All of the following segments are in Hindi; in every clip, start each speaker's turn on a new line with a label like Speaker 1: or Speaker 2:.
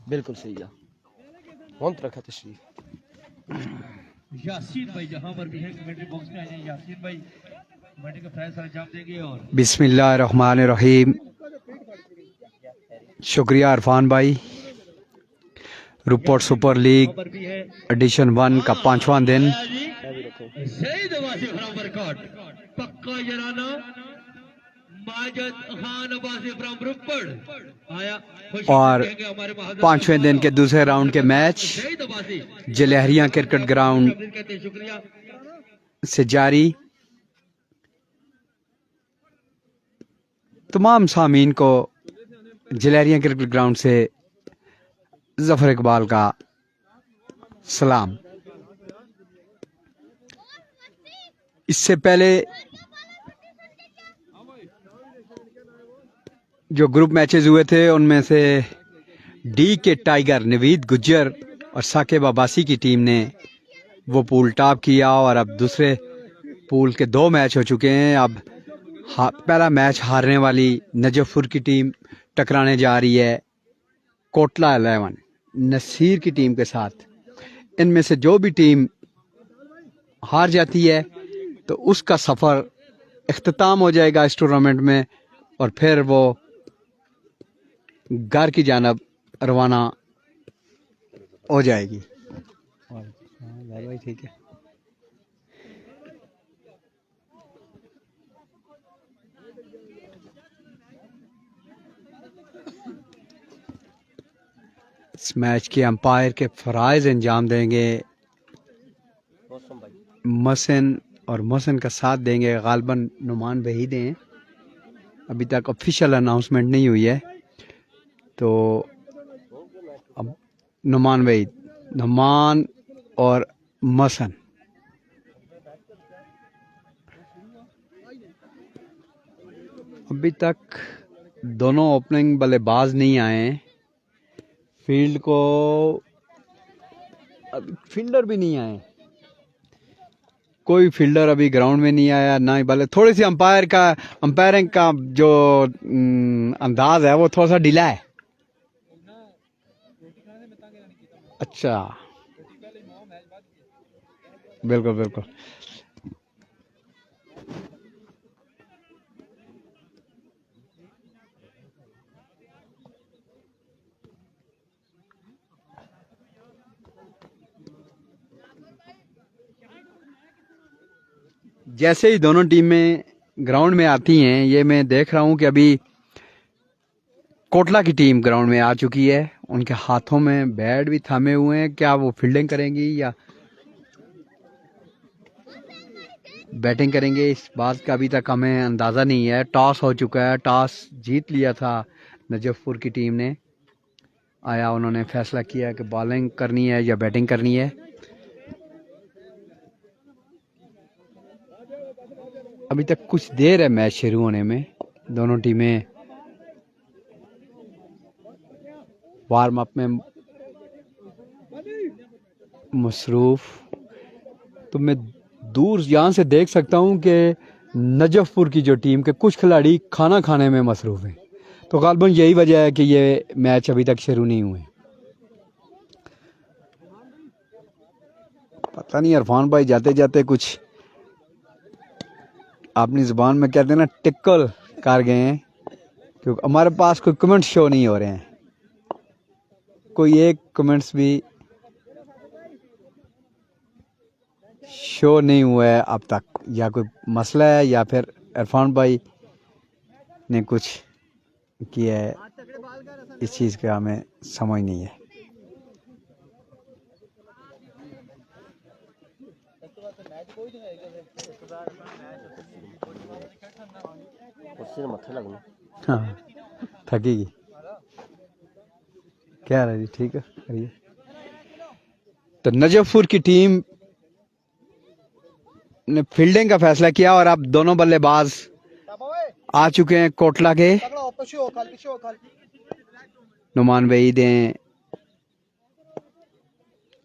Speaker 1: बिल्कुल सही है। बहुत रखा तशरीफ।
Speaker 2: यासीन भाई जहां पर भी है कमेंट्री बॉक्स में आ जाए। यासीन भाई कमेंट्री का फैसला अंजाम देंगे। और
Speaker 3: बिस्मिल्लाहिर्रहमानिर्रहीम। शुक्रिया इरफान भाई। रूपपोर्ट सुपर लीग एडिशन 1 का 5वां दिन।
Speaker 2: सही दवा से बराबर काट पक्का जराना माजद खान अब्बासी फ्रॉम रुपड़ आया।
Speaker 3: और 5वें दिन के दूसरे राउंड के मैच जलहरिया क्रिकेट ग्राउंड से जारी। तमाम सामीन को जलहरिया क्रिकेट ग्राउंड से जफर इकबाल का सलाम। इससे पहले जो ग्रुप मैचेस हुए थे उनमें से डी के टाइगर नवीद गुज्जर और साकिब अब्बासी की टीम ने वो पूल टॉप किया। और अब दूसरे पूल के 2 मैच हो चुके हैं। अब पहला मैच हारने वाली नजफपुर की टीम टकराने जा रही है कोटला 11 नसीर की टीम के साथ। इनमें से जो भी टीम हार जाती है तो उसका सफ़र इख्तिताम हो जाएगा इस टूर्नामेंट में और फिर वो घर की जानब रवाना हो जाएगी। ठीक है। इस मैच के अंपायर के फराइज अंजाम देंगे मसन, और मसन का साथ देंगे गालबन नुमान वहीद हैं। अभी तक ऑफिशियल अनाउंसमेंट नहीं हुई है तो अब नुमान वहीद, नुमान और मसन। अभी तक दोनों ओपनिंग बल्लेबाज नहीं आए। फील्ड को फील्डर भी नहीं आए। कोई फील्डर अभी ग्राउंड में नहीं आया ना ही बल्ले। थोड़ी सी अंपायरिंग का जो अंदाज है वो थोड़ा सा ढीला है। अच्छा, बिल्कुल बिल्कुल। जैसे ही दोनों टीमें ग्राउंड में आती हैं, ये मैं देख रहा हूं कि अभी कोटला की टीम ग्राउंड में आ चुकी है। उनके हाथों में बैट भी थामे हुए हैं। क्या वो फील्डिंग करेंगी या बैटिंग करेंगे, इस बात का अभी तक हमें अंदाज़ा नहीं है। टॉस हो चुका है, टॉस जीत लिया था नजफपुर की टीम ने। आया उन्होंने फैसला किया कि बॉलिंग करनी है या बैटिंग करनी है। अभी तक कुछ देर है मैच शुरू होने में। दोनों टीमें वार्म अप में मसरूफ। तो मैं दूर यहाँ से देख सकता हूँ कि नजफपुर की जो टीम के कुछ खिलाड़ी खाना खाने में मसरूफ हैं। तो गालबन यही वजह है कि ये मैच अभी तक शुरू नहीं हुए। पता नहीं इरफान भाई जाते जाते कुछ अपनी ज़ुबान में कहते हैं ना टिक्कल कर गए हैं, क्योंकि हमारे पास कोई कमेंट शो नहीं हो रहे हैं। कोई एक कमेंट्स भी शो नहीं हुआ है अब तक। या कोई मसला है या फिर इरफान भाई ने कुछ किया है, इस चीज़ का हमें समझ नहीं है। हाँ, थकेगी क्या है जी। ठीक है, करिए। तो नजफपुर की टीम ने फील्डिंग का फैसला किया और अब दोनों बल्लेबाज आ चुके हैं कोटला के। नुमान वहीद हैं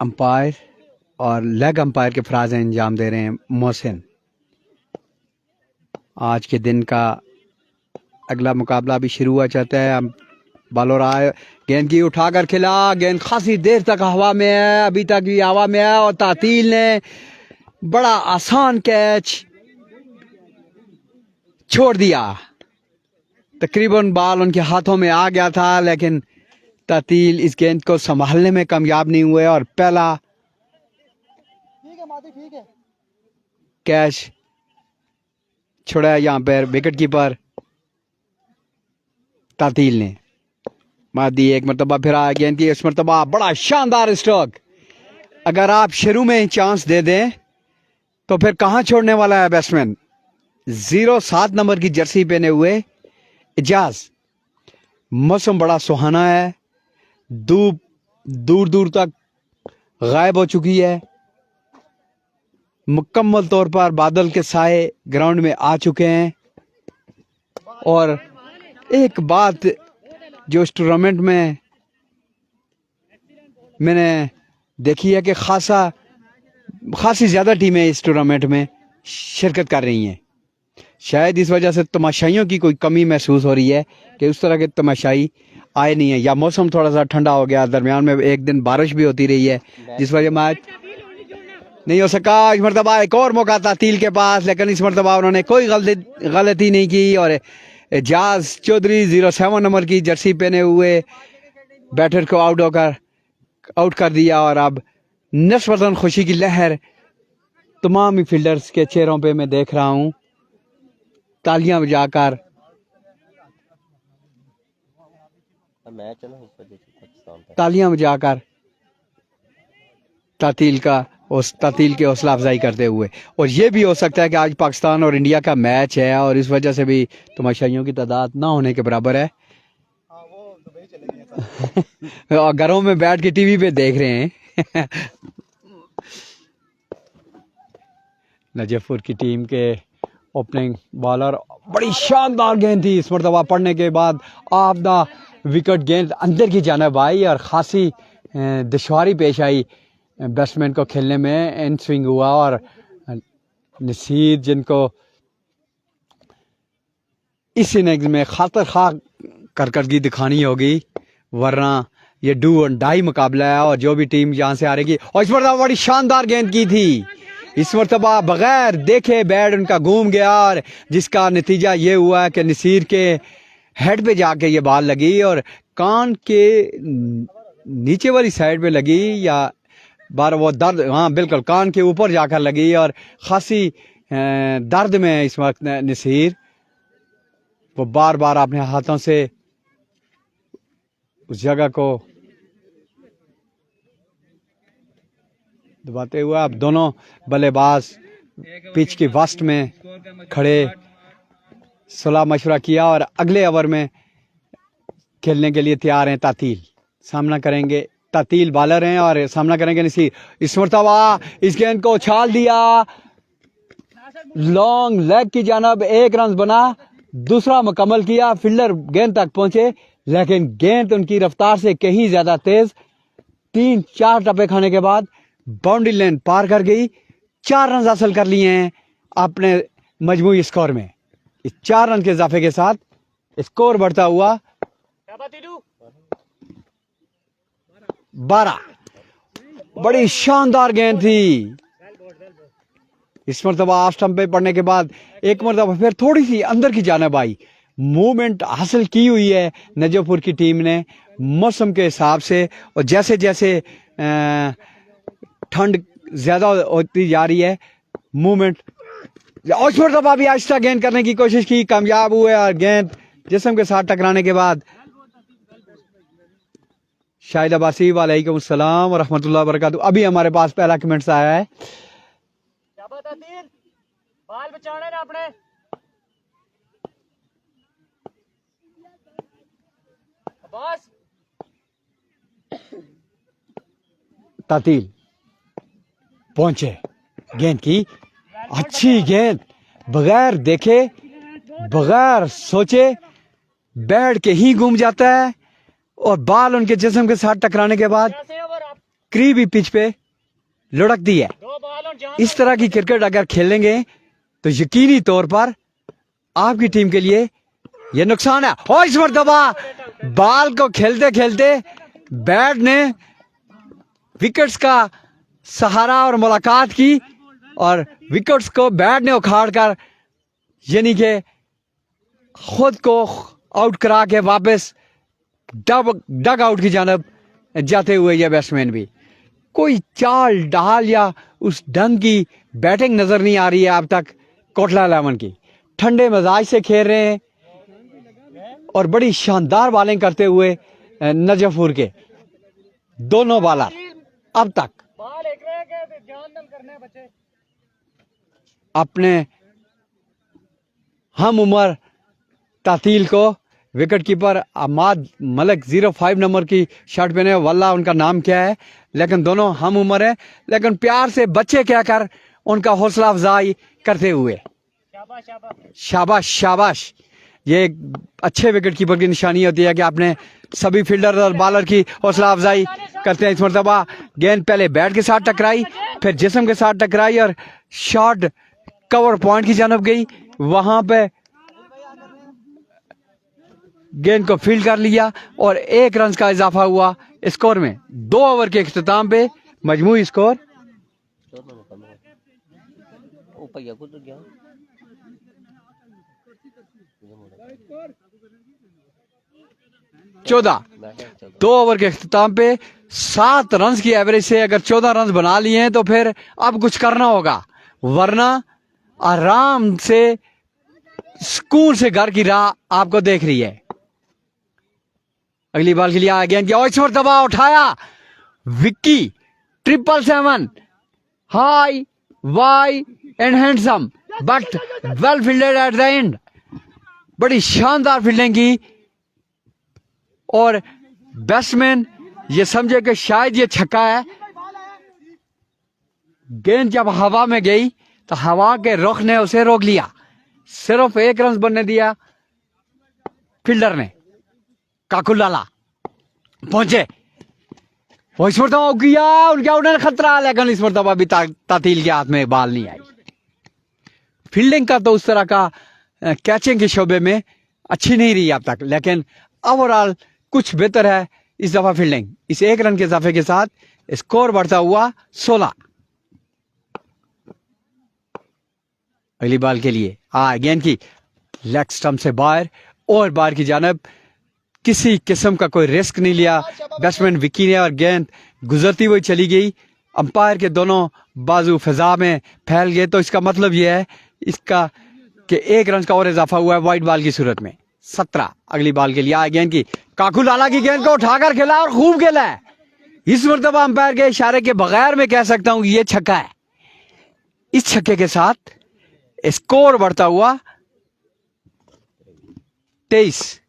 Speaker 3: अंपायर और लेग अंपायर के फराज अंजाम दे रहे हैं मोहसिन। आज के दिन का अगला मुकाबला भी शुरू हुआ चाहता है। बॉलर आए, गेंद की उठाकर खिला, गेंद खासी देर तक हवा में है, अभी तक भी हवा में है और तातील ने बड़ा आसान कैच छोड़ दिया। तकरीबन बॉल उनके हाथों में आ गया था, लेकिन तातील इस गेंद को संभालने में कामयाब नहीं हुए और पहला कैच छोड़ा यहाँ पर विकेट कीपर तातील ने। मार दी, एक मरतबा फिर आया गेंद की, इस मरतबा बड़ा शानदार स्ट्रोक। अगर आप शुरू में ही चांस दे दें तो फिर कहां छोड़ने वाला है बैट्समैन। 07 नंबर की जर्सी पहने हुए इजाज। मौसम बड़ा सुहाना है, धूप दूर दूर तक गायब हो चुकी है, मुकम्मल तौर पर बादल के साए ग्राउंड में आ चुके हैं। और एक बात जो इस टूर्नामेंट में मैंने देखी है कि खासी ज़्यादा टीमें इस टूर्नामेंट में शिरकत कर रही हैं। शायद इस वजह से तमाशाइयों की कोई कमी महसूस हो रही है कि उस तरह के तमाशाई आए नहीं है, या मौसम थोड़ा सा ठंडा हो गया, दरमियान में एक दिन बारिश भी होती रही है जिस वजह मैच नहीं हो सका। इस मरतबा एक और मौका था तातील के पास, लेकिन इस मरतबा उन्होंने कोई गलती नहीं की और एजाज चौधरी 07 नंबर की जर्सी पहने हुए बैटर को आउट कर दिया। और अब नस्बतन खुशी की लहर तमाम ही फील्डर्स के चेहरों पे मैं देख रहा हूं, तालियां बजाकर। तालियां बजाकर तातील की हौसला अफजाई करते हुए। और ये भी हो सकता है कि आज पाकिस्तान और इंडिया का मैच है और इस वजह से भी तमाशाइयों की तादाद ना होने के बराबर है। और घरों में बैठ के टीवी पे देख रहे हैं। नजफपुर की टीम के ओपनिंग बॉलर, बड़ी शानदार गेंद थी, इस मरतबा पड़ने के बाद ऑफ द विकेट गेंद अंदर की जानिब आई और खासी दुश्वारी पेश आई बैट्समैन को खेलने में। इन स्विंग हुआ और नसीर, जिनको इस इनिंग्स में खातर खा करकटगी दिखानी होगी, वरना ये डू और डाई मुकाबला है और जो भी टीम यहाँ से हारेगी। और इस मरतबा बड़ी शानदार गेंद की थी, इस मरतबा बगैर देखे बैट उनका घूम गया और जिसका नतीजा ये हुआ कि नसीर के हेड पे जाके ये बॉल लगी और कान के नीचे वाली साइड पे लगी, या बार वो दर्द, हाँ बिल्कुल कान के ऊपर जाकर लगी और खासी दर्द में इस वक्त नसीर वो बार बार अपने हाथों से उस जगह को दबाते हुए अब दोनों बल्लेबाज पिच की वस्ट में खड़े सलाह मशवरा किया और अगले ओवर में खेलने के लिए तैयार हैं। तातील सामना करेंगे, तातील बॉलर हैं और सामना करेंगे नसीर। इस मरतबा इस गेंद को उछाल दिया, लॉन्ग लेग की जानब, 1 रन बना, दूसरा मुकम्मल किया, फील्डर गेंद तक पहुंचे लेकिन गेंद उनकी रफ्तार से कहीं ज्यादा तेज 3-4 टप्पे खाने के बाद बाउंड्री लाइन पार कर गई। 4 रन हासिल कर लिए हैं अपने मजमूई स्कोर में। इस 4 रन के इजाफे के साथ स्कोर बढ़ता हुआ 12। बड़ी शानदार गेंद थी, इस मरतबा ऑफ स्टंप पे पड़ने के बाद एक मरतबा फिर थोड़ी सी अंदर की जानिब आई। मूवमेंट हासिल की हुई है नजफपुर की टीम ने मौसम के हिसाब से, और जैसे जैसे ठंड ज्यादा होती जा रही है मूवमेंट। और इस मरतबा भी आहिस्ता गेंद करने की कोशिश की, कामयाब हुए और गेंद जिस्म के साथ टकराने के बाद शाहिद अब्बासी वालेकुम अस्सलाम व रहमतुल्लाहि व बरकातुहू। अभी हमारे पास पहला कमेंट्स आया है। बाल बचाने ना अपने। तातील पहुंचे, गेंद की अच्छी गेंद, बगैर देखे बगैर सोचे बैठ के ही घूम जाता है और बाल उनके जिस्म के साथ टकराने के बाद करीबी पिच पे लुढ़कती है। इस तरह की क्रिकेट अगर खेलेंगे तो यकीनी तौर पर आपकी टीम के लिए यह नुकसान है। और इस मरतबा बॉल को खेलते खेलते बैट ने विकेट्स का सहारा और मुलाकात की और विकेट्स को बैट ने उखाड़ कर यानी कि खुद को आउट करा के वापस डग आउट की जानब जाते हुए ये बैट्समैन भी कोई चाल ढाल या उस ढंग की बैटिंग नजर नहीं आ रही है अब तक कोटला 11 की। ठंडे मिजाज से खेल रहे हैं और बड़ी शानदार बॉलिंग करते हुए नजफपुर के दोनों बॉलर अब तक अपने हम उम्र तातील को wicket keeper Ahmed Malik 05 number की शर्ट पहने वल्ला उनका नाम क्या है लेकिन दोनों हम उम्र है लेकिन प्यार से बच्चे कहकर उनका हौसला अफजाई करते हुए शाबाश शाबाश। ये अच्छे विकेट कीपर की निशानी होती है कि आपने सभी फील्डर और बॉलर की हौसला अफजाई करते हैं। इस मरतबा गेंद पहले बैट के साथ टकराई फिर जिस्म के साथ टकराई और शॉट कवर पॉइंट की जानब गई वहां पे गेंद को फील्ड कर लिया और 1 रन का इजाफा हुआ स्कोर में। 2 ओवर के इख्तिताम पे मजमूई स्कोर 14। 2 ओवर के इख्तिताम पे 7 रन की एवरेज से अगर 14 रन बना लिए हैं तो फिर अब कुछ करना होगा वरना आराम से सुकून से घर की राह आपको देख रही है। अगली बॉल के लिए आ गेंद इस मरतबा उठाया विक्की 777 high wide and handsome but well fielded at the end. बड़ी शानदार फील्डिंग की और बैट्समैन ये समझे कि शायद ये छक्का है। गेंद जब हवा में गई तो हवा के रुख ने उसे रोक लिया। सिर्फ 1 रन बनने दिया फील्डर ने। काकुलाला पहुंचे वो इस मरतबा किया उनके उन्हें खतरा लेकिन इस मरतबा भी तातील के हाथ में बॉल नहीं आई। फील्डिंग का तो उस तरह का कैचिंग के शोबे में अच्छी नहीं रही अब तक लेकिन ओवरऑल कुछ बेहतर है इस दफा फील्डिंग। इस 1 रन के इजाफे के साथ स्कोर बढ़ता हुआ 16। अगली बॉल के लिए गेंद की लेग स्टंप से बाहर और बाहर की जानब किसी किस्म का कोई रिस्क नहीं लिया बैट्समैन विक्की ने और गेंद गुजरती हुई चली गई। अंपायर के दोनों बाजू फिजा में फैल गए तो इसका मतलब यह है इसका कि 1 रन का और इजाफा हुआ है वाइट बॉल की सूरत में। 17। अगली बॉल के लिए गेंद की काकुलाला की गेंद को उठाकर खेला और खूब खेला है। इस मरतबा अंपायर के इशारे के बगैर मैं कह सकता हूं ये छक्का है। इस छक्के के साथ स्कोर बढ़ता हुआ 23।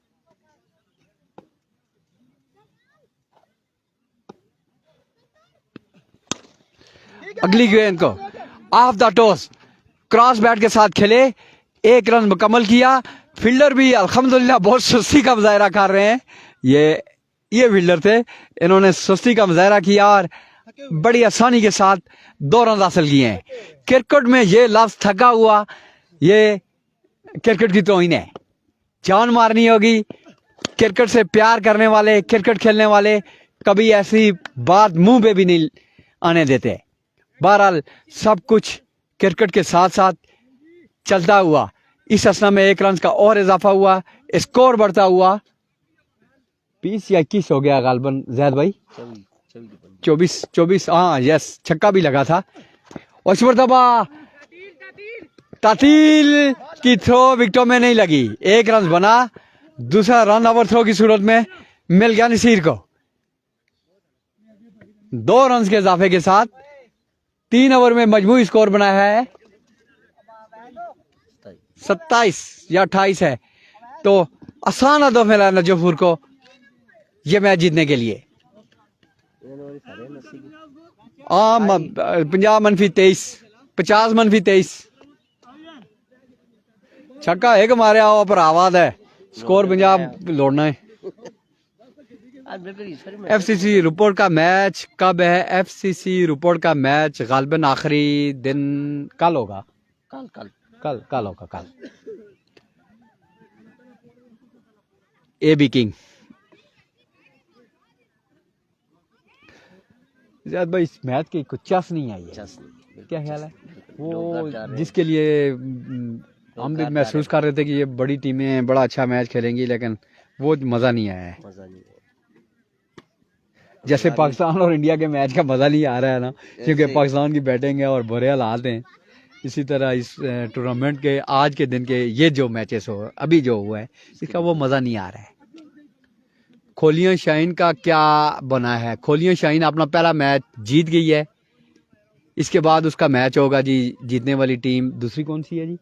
Speaker 3: अगली गेंद को of the toss cross bat के साथ खेले 1 रन मुकम्मल किया। फील्डर भी अल्हम्दुलिल्लाह बहुत सुस्ती का मुजाहरा कर रहे हैं। ये फील्डर थे इन्होंने सुस्ती का मुजाहरा किया और बड़ी आसानी के साथ 2 रन हासिल किए हैं। क्रिकेट में ये लफ्ज थका हुआ ये क्रिकेट की तौहीन है। जान मारनी होगी। क्रिकेट से प्यार करने वाले क्रिकेट खेलने वाले कभी ऐसी बात मुंह पे भी नहीं आने देते। बहरहाल सब कुछ क्रिकेट के साथ साथ चलता हुआ इस असना में 1 रन का और इजाफा हुआ। स्कोर बढ़ता हुआ 20 या 21 हो गया गालबन जैद भाई 24। हाँ यस छक्का भी लगा था। और इस मरतबा तातील की थ्रो विकेटों में नहीं लगी। 1 रन बना। दूसरा रन ओवर थ्रो की सूरत में मिल गया नसीर को। 2 रन के इजाफे के साथ 3 ओवर में मजमूई स्कोर बनाया है 27 या 28 है। तो आसान हदफ मिला नजफपुर को ये मैच जीतने के लिए। पंजाब -23 50 -23 छक्का एक मारे आओ पर आवाज है। स्कोर पंजाब लौटना है। एफसीसी रिपोर्ट का मैच कब है? एफसीसी रिपोर्ट का मैच गालिबन आखिरी दिन कल होगा। कल होगा कल। AB किंग ज़ियाद भाई इस मैच की कुछ चस नहीं आई है,
Speaker 1: चस नहीं।
Speaker 3: क्या ख्याल है?
Speaker 1: लोग
Speaker 3: वो
Speaker 1: डर रहे हैं।
Speaker 3: जिसके लिए हम भी
Speaker 1: लोग
Speaker 3: महसूस कर रहे थे कि ये बड़ी टीमें बड़ा अच्छा मैच खेलेंगी, लेकिन वो मज़ा नहीं आया है।
Speaker 1: मजा नहीं है।
Speaker 3: जैसे पाकिस्तान और इंडिया के मैच का मज़ा नहीं आ रहा है ना, क्योंकि
Speaker 1: ऐसे-
Speaker 3: पाकिस्तान की बैटिंग है और बुरे हालात हैं। इसी तरह इस टूर्नामेंट के आज के दिन के ये जो मैचेस हो अभी जो हुआ है, इसका वो मज़ा नहीं आ रहा है। खोलियां शाहीन का क्या बना है? खोलियां शाहीन अपना पहला मैच जीत गई है। इसके बाद उसका मैच होगा जी, जीतने वाली टीम दूसरी कौन सी है जी?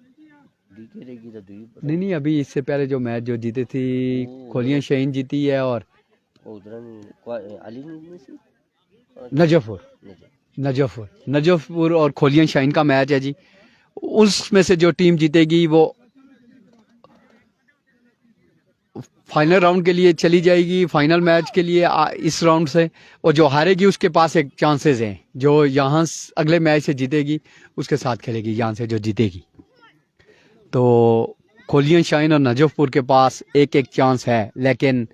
Speaker 1: डीके रहेगी तो दुई पर।
Speaker 3: नहीं, अभी इससे पहले जो मैच जो जीते थी, खोलियां शाहीन जीती है और
Speaker 1: उधर नहीं अली नहीं सी
Speaker 3: नजफपुर नजफपुर और खोलियां शाहीन का मैच है जी। उसमें से जो टीम जीतेगी वो फाइनल राउंड के लिए चली जाएगी, फाइनल मैच के लिए इस राउंड से। और जो हारेगी उसके पास एक चांसेस हैं, जो यहाँ अगले मैच से जीतेगी उसके साथ खेलेगी यहाँ से जो जीतेगी। तो खोलियां शाहीन और नजफपुर के पास एक एक चांस है, लेकिन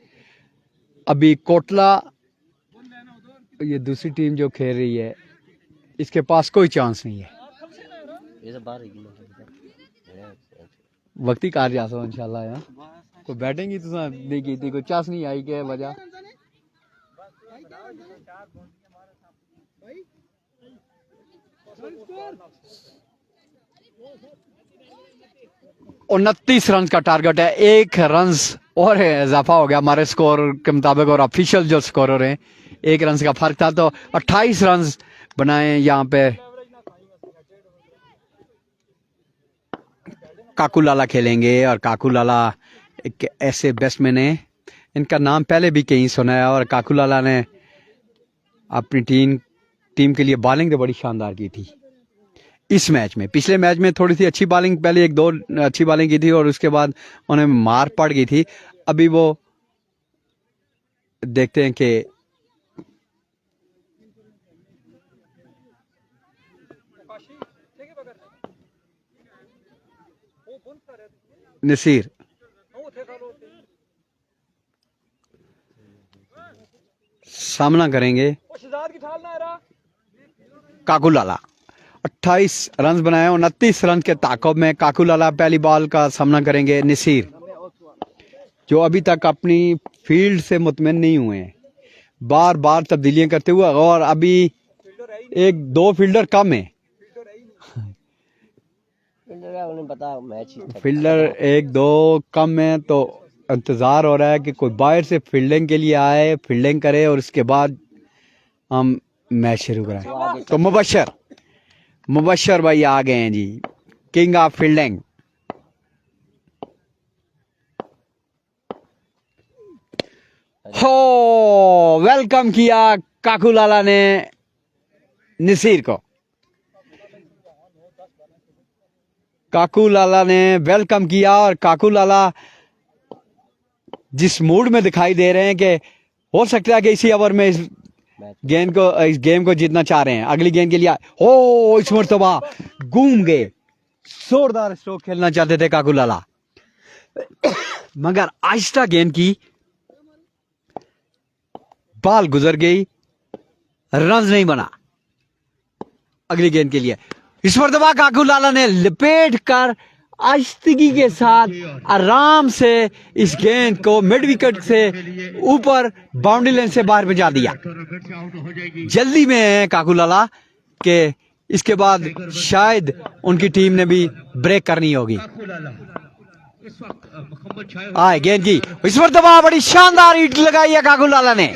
Speaker 3: अभी कोटला ये दूसरी टीम जो खेल रही है इसके पास कोई चांस नहीं है।
Speaker 1: ये सब बाहर रहेगी
Speaker 3: वक्ती कार जा सो इंशाल्लाह यार कोई बैटिंग ही तुसा नहीं की थी, कोई चांस नहीं आई क्या वजह? उनतीस रन का टारगेट है, 1 रन और इजाफा हो गया हमारे स्कोर के मुताबिक, और ऑफिशियल जो स्कोरर हैं 1 रन का फर्क था, तो 28 रन बनाए यहाँ पे। काकूलाला खेलेंगे और काकूलाला एक ऐसे बैट्समैन है, इनका नाम पहले भी कहीं सुना है, और काकूलाला ने अपनी टीम के लिए बॉलिंग तो बड़ी शानदार की थी इस मैच में। पिछले मैच में थोड़ी सी अच्छी बॉलिंग, पहले 1-2 अच्छी बॉलिंग की थी और उसके बाद उन्हें मार पड़ गई थी। अभी वो देखते हैं कि नसीर सामना करेंगे काकूलाला। 28 रन बनाए, 29 रन के ताक़ुब में काकूलाला पहली बॉल का सामना करेंगे नसीर, जो अभी तक अपनी फील्ड से मुतमईन नहीं हुए हैं, बार बार तब्दीलियां करते हुए, और अभी 1-2 फील्डर कम है।
Speaker 1: उन्हें पता मैच ही
Speaker 3: फील्डर 1-2 कम है, तो इंतज़ार हो रहा है कि कोई बाहर से फील्डिंग के लिए आए, फील्डिंग करे और उसके बाद हम मैच शुरू करें। तो मुबशर भाई आ गए हैं जी, किंग ऑफ फील्डिंग। हो वेलकम किया काकूलाला ने नसीर को, काकूलाला ने वेलकम किया, और काकूलाला जिस मूड में दिखाई दे रहे हैं कि हो सकता है कि इसी ओवर में इस गेम को जीतना चाह रहे हैं, अगली गेंद के लिए हो इस मरतबा घूम गए, जोरदार स्ट्रोक खेलना चाहते थे काकूलाला, मगर आहिस्ता गेंद की बॉल गुजर गई, रन नहीं बना। अगली गेंद के लिए इस मरतबा काकूलाला ने लपेट कर आहिस्तगी के साथ आराम से इस गेंद को मिड विकेट से ऊपर बाउंड्री लाइन से बाहर भिजा दिया। जल्दी में है काकूलाला के इसके बाद शायद उनकी टीम ने भी ब्रेक करनी होगी। आए गेंद की इस मरतबा बड़ी शानदार हिट लगाई है काकूलाला ने,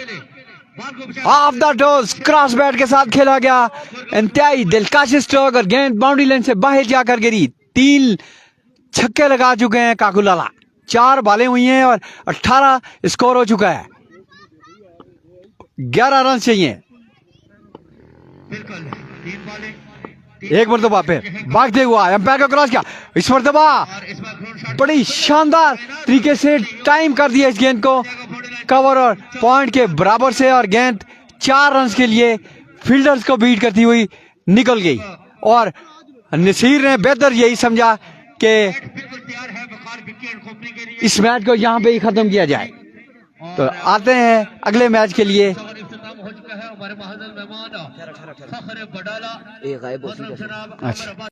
Speaker 3: of the toss cross bat के साथ खेला गया, इंतहाई दिलकश स्ट्रोक, और गेंद बाउंड्री लाइन से बाहर जाकर गिरी। 3 छक्के लगा चुके हैं काकूलाला, 4 बॉलें हुई हैं और 18 स्कोर हो चुका है, 11 रन चाहिए। एक मरतबा फिर भागते हुआ एम्पायर को क्रॉस किया, इस मरतबा बड़ी शानदार तरीके से टाइम कर दिया इस गेंद को कवर और पॉइंट के बराबर से, और गेंद 4 रन के लिए फील्डर्स को बीट करती हुई निकल गई, और नसीर ने बेहतर यही समझा कि इस मैच को यहां पे ही खत्म किया जाए। तो आते हैं अगले मैच के लिए।
Speaker 2: हमारे महाजन मेहमान फखर बडाला
Speaker 1: ये गायब हो
Speaker 2: मोहतरम
Speaker 1: गया।
Speaker 2: जनाब
Speaker 3: अच्छा।
Speaker 2: अमर